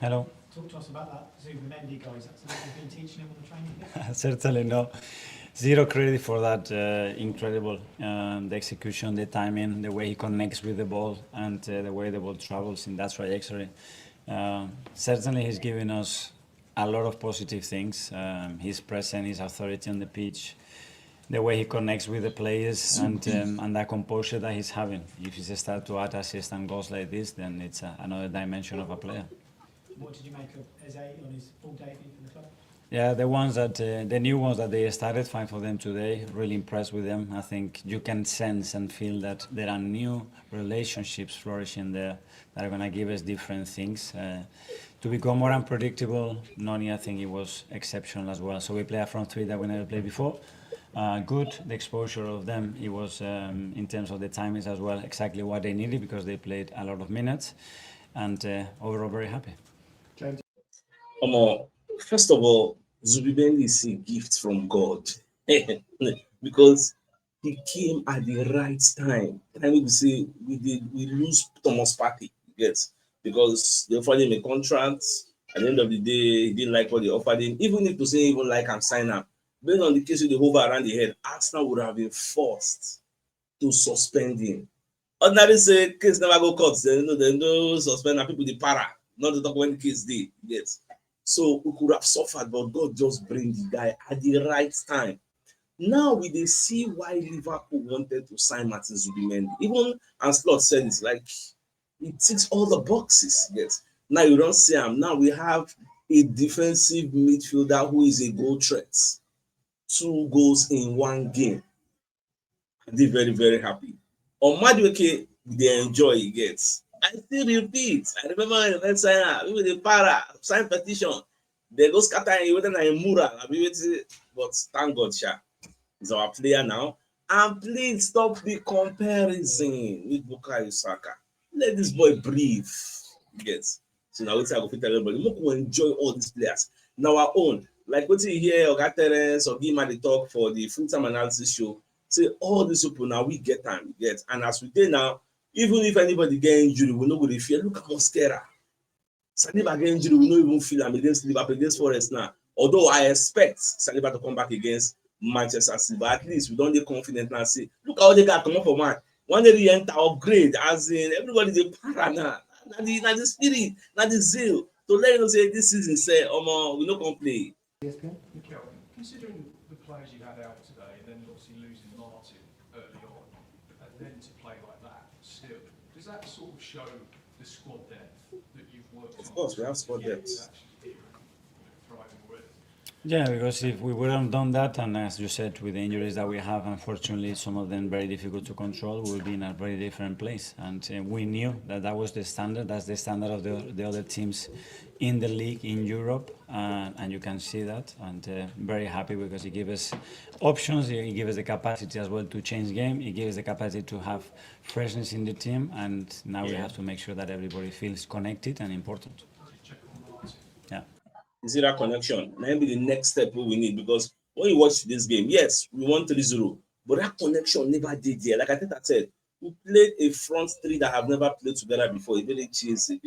Hello. Talk to us about that Zubimendi guy. Is that something you've been teaching him on the training? Certainly no. Zero credit for that. Incredible. The execution, the timing, the way he connects with the ball, and the way the ball travels in that trajectory. Certainly, he's given us a lot of positive things. His presence, his authority on the pitch, the way he connects with the players, and that composure that he's having. If he start to add assists and goals like this, then it's another dimension of a player. What did you make of Eze on his full debut for the club? Yeah, the new ones that they started, fine for them today. Really impressed with them. I think you can sense and feel that there are new relationships flourishing there that are going to give us different things. To become more unpredictable, Noni, I think it was exceptional as well. So we play a front three that we never played before. Good, the exposure of them, it was in terms of the timings as well, exactly what they needed because they played a lot of minutes. And overall, very happy. First of all, Zubimendi is a gift from God because he came at the right time. Time we say we lose Thomas Partey, yes, because they offered him a contract. At the end of the day, he didn't like what they offered him. Even if to say even like I'm sign up, based on the case of the hover around the head, Arsenal would have been forced to suspend him. Ordinarily say case never go court. They no suspend people the para, not to talk when the case dey, yes. So we could have suffered, but God just bring the guy at the right time. Now we dey see why Liverpool wanted to sign Martin Zubimendi. Even Anslot said it's like it ticks all the boxes. Yes. Now you don't see him. Now we have a defensive midfielder who is a goal threat. 2 goals in 1 game. They're very, very happy. On Madueke, they enjoy it gets. I still repeat. I remember when sign we the para sign petition. They go scatter and whether na mural. But thank God, he's our player now. And please stop the comparison with Bukayo Saka. Let this boy breathe. Yes. So now we say I go fit tell everybody. Make we enjoy all these players. Now our own. Like what you hear Oga Terence or Gima the talk for the full-time analysis show. Say all these people now we get time, get. And as we did now, even if anybody get injury, we know go dey fear. Look at Mosquera. Saliba get injury, we no even feel am against Liverpool, against Forest now. Although I expect Saliba to come back against Manchester City, but at least we don't dey confident now. Say, look how they got come up for man. One day they enter upgrade, as in everybody dey para now. Na the spirit, na the zeal to let you know say this season say, we no come play. Mikel, considering the players you had out today, and then obviously losing Martin early on, and then to play like that, still, does that sort of show the squad depth that you've worked on? Of course, we have squad depth. Yeah, because if we wouldn't have done that, and as you said, with the injuries that we have, unfortunately, some of them very difficult to control, we would be in a very different place. And we knew that that was the standard. That's the standard of the other teams in the league in Europe, and you can see that. And very happy because it gives us options. It gives us the capacity as well to change game. It gives us the capacity to have freshness in the team. And now we have to make sure that everybody feels connected and important. Yeah. Zero connection. Maybe the next step we need, because when you watch this game, yes, we won 3-0, but that connection never did there. Like Arteta said, we played a front three that have never played together before. Even Chelsea,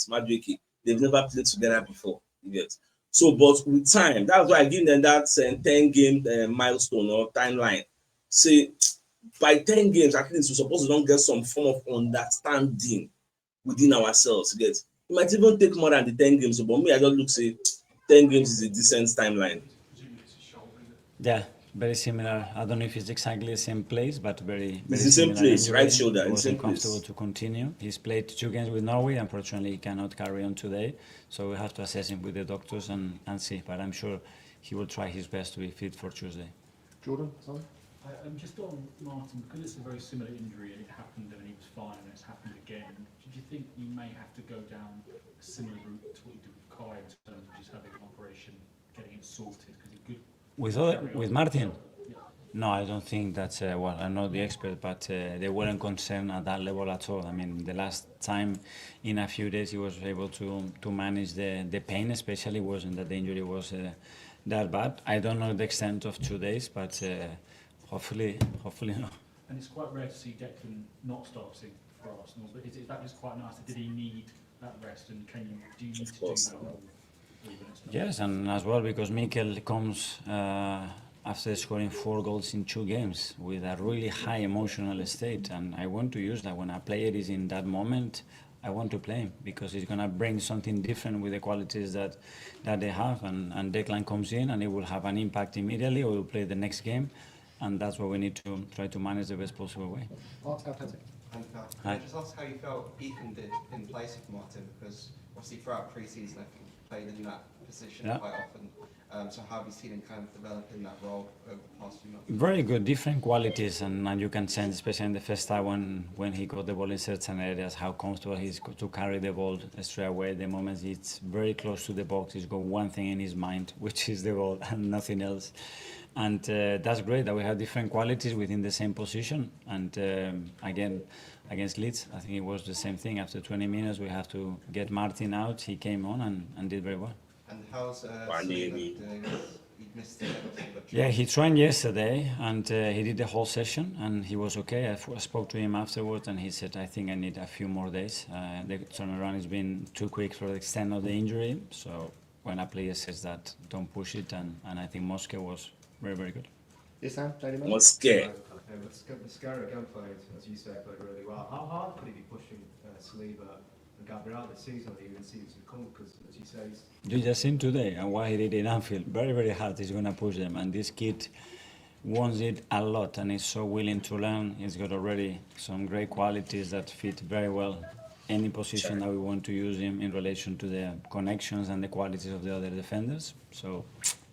Madueke, they've never played together before. Yes. So, but with time, that's why I give them that 10-game milestone or timeline. Say by 10 games, at least we're supposed to don't get some form of understanding within ourselves. Yes. It might even take more than the 10 games, but me, I just look say 10 games is a decent timeline. Yeah, very similar. I don't know if it's exactly the same place, but very it's the same place, right shoulder. He wasn't comfortable to continue. He's played 2 games with Norway. Unfortunately, he cannot carry on today, so we have to assess him with the doctors and see. But I'm sure he will try his best to be fit for Tuesday. Jordan, sorry. Just on Martin, because it's a very similar injury and it happened and he was fine and it's happened again, do you think you may have to go down a similar route to what you did with Kai in terms of just having an operation, getting it sorted? With Martin? Yeah. No, I don't think that's, well, I'm not the expert, but they weren't concerned at that level at all. I mean, the last time in a few days he was able to manage the pain, especially wasn't that the injury was that bad. I don't know the extent of 2 days, but hopefully no. And it's quite rare to see Declan not starting for Arsenal, but is that just quite nice? Did he need at rest, and do you need to do course. that role? Even it's not- Yes, and as well because Mikel comes after scoring 4 goals in 2 games with a really high emotional state, and I want to use that when a player is in that moment. I want to play him because he's gonna bring something different with the qualities that they have, and Declan comes in and it will have an impact immediately. Or we'll play the next game, and that's what we need to try to manage the best possible way. Arteta. And can Hi. I just ask how you felt Ethan did in place of Martin? Because obviously throughout pre-season, I think he played in that position Yeah. quite often. So how have you seen him kind of develop in that role over the past few months? Very good, different qualities, and you can sense, especially in the first time when he got the ball in certain areas, how comfortable he is to carry the ball straight away. The moment it's very close to the box, he's got one thing in his mind, which is the ball and nothing else. And that's great that we have different qualities within the same position. And again, against Leeds, I think it was the same thing. After 20 minutes, we have to get Martin out. He came on and did very well. And how's Nwaneri. Saliba doing? He missed it, obviously, but Yeah, he trained yesterday and he did the whole session and he was okay. I spoke to him afterwards and he said, I think I need a few more days. The turnaround has been too quick for the extent of the injury. So when a player says that, don't push it. And I think Moscow was very, very good. Yes, Sam. Daily Mail. What's scared? Mascara again played, as you said, played really well. How hard could he be pushing Saliba and Gabriel this season, or even seasons to come? Because, as you say, You just seen today and what he did in Anfield. Very, very hard. He's going to push them. And this kid wants it a lot and is so willing to learn. He's got already some great qualities that fit very well any position that we want to use him in relation to the connections and the qualities of the other defenders. So,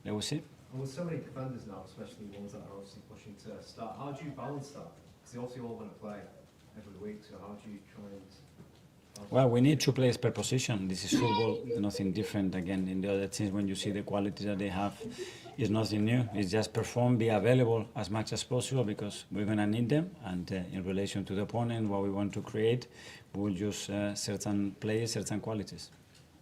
let us see. and with so many defenders now, especially ones that are obviously pushing to start, how do you balance that? Because they obviously all want to play every week, so how do you try and... Well, we need 2 players per position. This is football, nothing different. Again, in the other teams, when you see the quality that they have, it's nothing new. It's just perform, be available as much as possible because we're going to need them. And in relation to the opponent, what we want to create, we'll use certain players, certain qualities.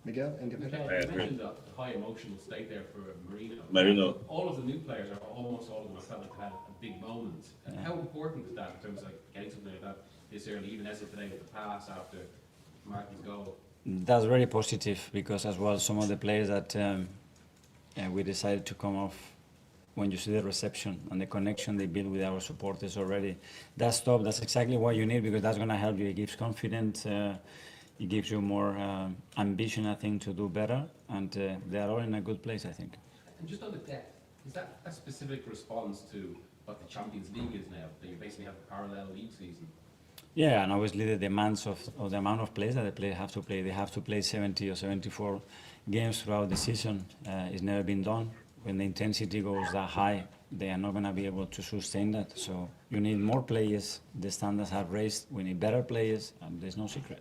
Miguel. Independent. Mikel, I you agree. mentioned the high emotional state there for Merino. Merino. All of the new players, or almost all of them, have felt like they've had a big moment. How important is that in terms of like getting something like that this early, even as if today with the pass after Martin's goal? That's very positive because as well some of the players that we decided to come off when you see the reception and the connection they build with our supporters already. That's top. That's exactly what you need because that's going to help you. It gives confidence. It gives you more ambition, I think, to do better. And they are all in a good place, I think. And just on the depth, is that a specific response to what the Champions League is now? That you basically have a parallel league season? Yeah, and obviously the demands of the amount of players that the players have to play. They have to play 70 or 74 games throughout the season. It's never been done. When the intensity goes that high, they are not going to be able to sustain that. So you need more players. The standards have raised. We need better players, and there's no secret.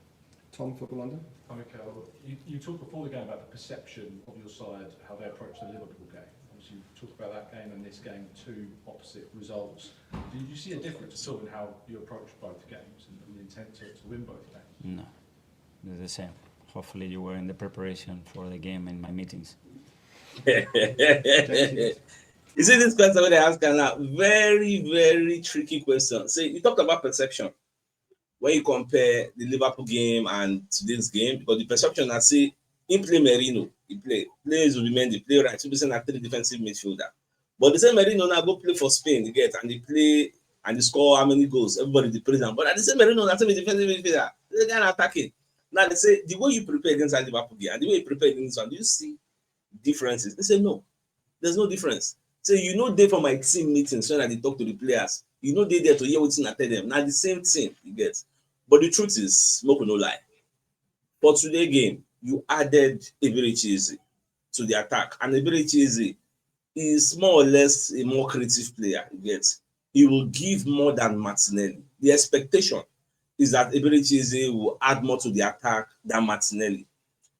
Tom, Football London. Hi, Mikel. You talked before the game about the perception of your side, how they approached the Liverpool game. Obviously, you talked about that game and this game, 2 opposite results. Did you see a difference at all in how you approached both games and the intent to win both games? No, they're the same. Hopefully you were in the preparation for the game in my meetings. You see this question when they ask now, very, very tricky question. See, you talked about perception. When you compare the Liverpool game and today's game, because the perception I see, he play Merino, he plays Zubimendi, play right, 2% at 3 defensive midfielder. But the same Merino now go play for Spain, you get, and they play and they score how many goals? Everybody the praise them. But at the same Merino, that's a defensive midfielder. They can attacking. Now they say the way you prepare against that Liverpool game and the way you prepare against this one, do you see differences? They say no, there's no difference. So you know they for my team meetings when I talk to the players, you know they there to hear what I tell them. Now the same thing you get. But the truth is, smoke no lie. For today's game, you added Eberechi to the attack, and Eberechi is more or less a more creative player. You get, he will give more than Martinelli. The expectation is that Eberechi will add more to the attack than Martinelli.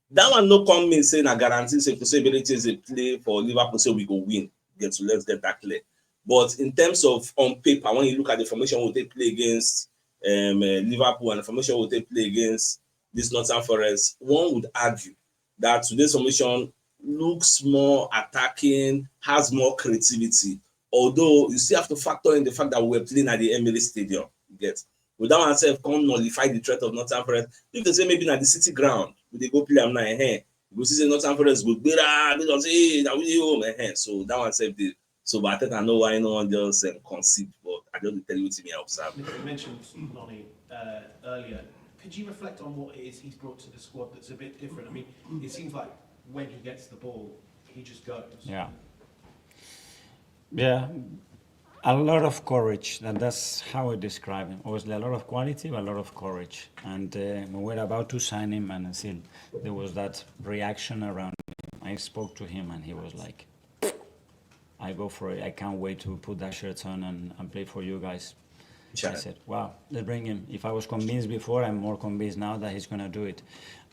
That one no come me saying a guarantee say to say Eberechi play for Liverpool, so we go win. Get so let's get that clear. But in terms of on paper, when you look at the formation will they play against Liverpool and the formation will they play against this Nottingham Forrest, one would argue that today's formation looks more attacking, has more creativity. Although you still have to factor in the fact that we're playing at the Emirates Stadium. You get, without ourselves, can't nullify the threat of Nottingham Forest. If they say maybe at the City ground, we dey go play am now, you go see say Nottingham Forrest go gbera, based on say, hey, na we dey home, so that one sef dey. So, but I think I know why no one just concede, but I just dey tell you wetin me I observe. You mentioned Noni earlier. Could you reflect on what it is he's brought to the squad that's a bit different? I mean, it seems like when he gets the ball, he just goes. Yeah, a lot of courage. That's how I describe him. Obviously, a lot of quality, but a lot of courage. And when we were about to sign him, and still there was that reaction around him. I spoke to him, and he was like, "I go for it. I can't wait to put that shirt on and play for you guys." I said, "Wow, let's bring him." If I was convinced before, I'm more convinced now that he's gonna do it.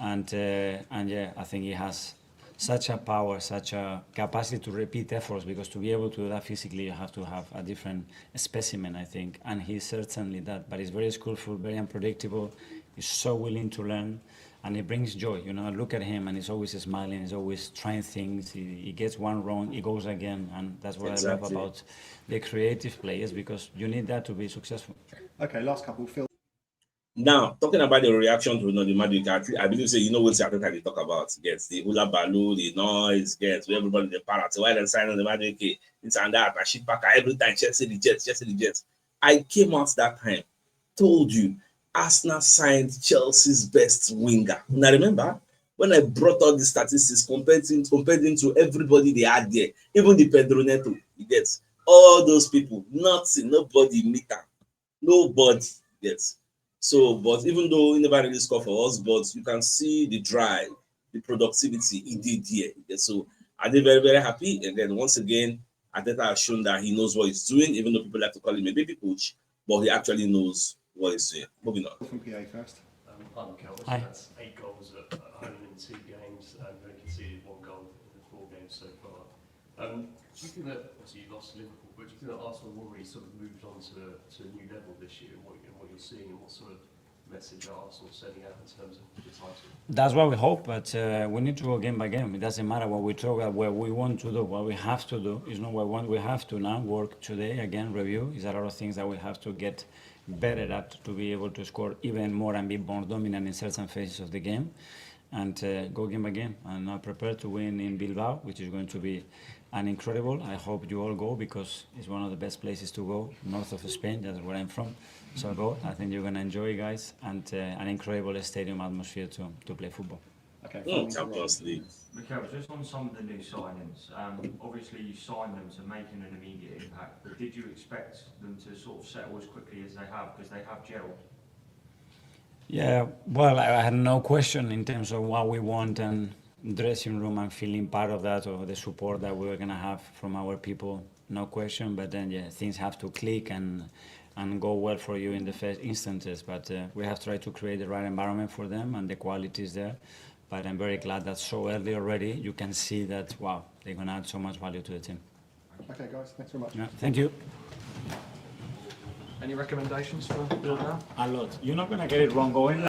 And yeah, I think he has such a power, such a capacity to repeat efforts, because to be able to do that physically, you have to have a different specimen, I think. And he's certainly that. But he's very skillful, very unpredictable. He's so willing to learn, and he brings joy. You know, look at him, and he's always smiling. He's always trying things. He gets one wrong, he goes again, and that's what I love about the creative players, because you need that to be successful. Okay, last couple. Phil. Now, talking about the reaction to the magic, I believe say what Arteta they talk about. Gets the hula baloo, the noise, gets everybody the parrot. So while they're signing the magic, it's and that, and shit packer every time. Chelsea the Jets. I came out that time, told you Arsenal signed Chelsea's best winger. Now remember when I brought all the statistics, compared him to everybody they had there, even the Pedro Neto, he gets all those people, nothing, nobody meet them, nobody gets. So, but even though he never really scored for us, but you can see the drive, the productivity he did here. So, I did very, very happy. And then once again, Arteta has shown that he knows what he's doing, even though people like to call him a baby coach, but he actually knows what he's doing. Moving on. From PA first. I'm Mikel. Hi. That's 8 goals at home in 2 games, and only conceded 1 goal in the 4 games so far. Do you think that, obviously you lost to Liverpool, but do you think that Arsenal have already sort of moved on to a new level this year, and what you're seeing, and what sort of message are Arsenal sending out in terms of the title? That's what we hope, but we need to go game by game. It doesn't matter what we talk about, what we want to do, what we have to do. It's not what we have to now work today, again, review. It's a lot of things that we have to get better at to be able to score even more and be more dominant in certain phases of the game, and go game by game. And I'm prepared to win in Bilbao, which is going to be an incredible. I hope you all go, because it's one of the best places to go, north of Spain. That's where I'm from. So go. I think you're going to enjoy, guys, and an incredible stadium atmosphere to play football. Okay. Champions League. Mikel, just on some of the new signings, obviously you signed them to making an immediate impact, but did you expect them to sort of settle as quickly as they have, because they have gelled? Yeah, well, I had no question in terms of what we want, and dressing room and feeling part of that, or the support that we were going to have from our people, no question. But then, yeah, things have to click and go well for you in the first instances. But we have tried to create the right environment for them, and the quality is there. But I'm very glad that so early already you can see that, wow, they're going to add so much value to the team. Okay, guys, thanks very much. Yeah, thank you. Any recommendations for Bill now? A lot. You're not going to get it wrong going